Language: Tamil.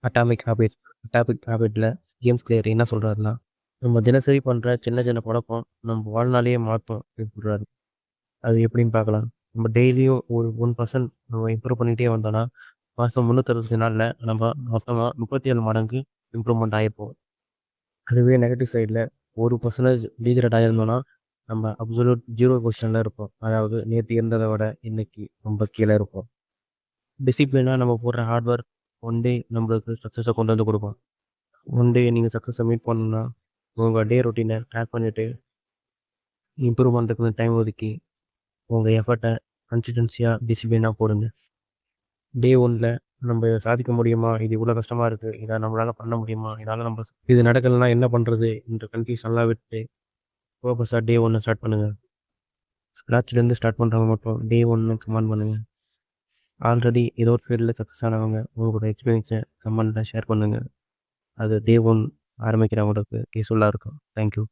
Atomic habits. அட்டாமிக் ஹாபிட்ல ஜேம்ஸ் கிளியர் என்ன சொல்றாருன்னா, நம்ம தினசரி பண்ற சின்ன சின்ன பழக்கம் நம்ம வாழ்நாளையே மாத்தும் அப்படின்னு சொல்றாரு. அது எப்படின்னு பார்க்கலாம். நம்ம டெய்லியும் ஒரு 1% நம்ம இம்ப்ரூவ் பண்ணிட்டே வந்தோம்னா, மாசம் 365 நாள்ல நம்ம மொத்தமா 37 மடங்கு இம்ப்ரூவ்மெண்ட் ஆயிருப்போம். அதுவே நெகட்டிவ் சைட்ல 1% டீக்ரேட் ஆயிருந்தோம்னா, நம்ம அப்சல்யூட் 0 பொசிஷன்ல இருப்போம். அதாவது நேத்து இருந்தத விட இன்னைக்கு ரொம்ப கீழ இருப்போம். டிசிப்ளினா நம்ம போடுற ஹார்ட் ஒர்க் ஒன் டே நம்மளுக்கு சக்ஸஸ கொண்டு வந்து குடுக்கும். ஒன் டே நீங்க சக்ஸஸ மீட் பண்ணணும்னா, உங்க டே ரொட்டீன ட்ராக் பண்ணிட்டு, இம்ப்ரூவ் பண்றதுக்குன்னு டைம் ஒதுக்கி, உங்க எஃபர்ட்ட கன்சிஸ்டன்ஸியா, டிசிப்ளினா போடுங்க. டே 1ல நம்ம இத சாதிக்க முடியுமா? இது இவ்வளோ கஷ்டமா இருக்கு. இத நம்மளால பண்ண முடியுமா? இது நடக்கலன்னா என்ன பண்றது? என்ற கன்ஃப்யூஷன்லாம் விட்டு, ஃபோகஸா டே 1 ஸ்டார்ட் பண்ணுங்க. ஸ்க்ராட்ச்லேருந்து ஸ்டார்ட் பண்றவங்க மட்டும் டே 1 கமெண்ட் பண்ணுங்க. ஆல்ரெடி ஏதோ ஒரு ஃபீல்ட்ல சக்ஸஸ் ஆனவங்க, உங்களோட எக்ஸ்பீரியன்ஸ கமெண்ட்ல ஷேர் பண்ணுங்க. அது டே 1 ஆரம்பிக்கிறவங்களுக்கு யூஸ்ஃபுல்லா இருக்கும். Thank you.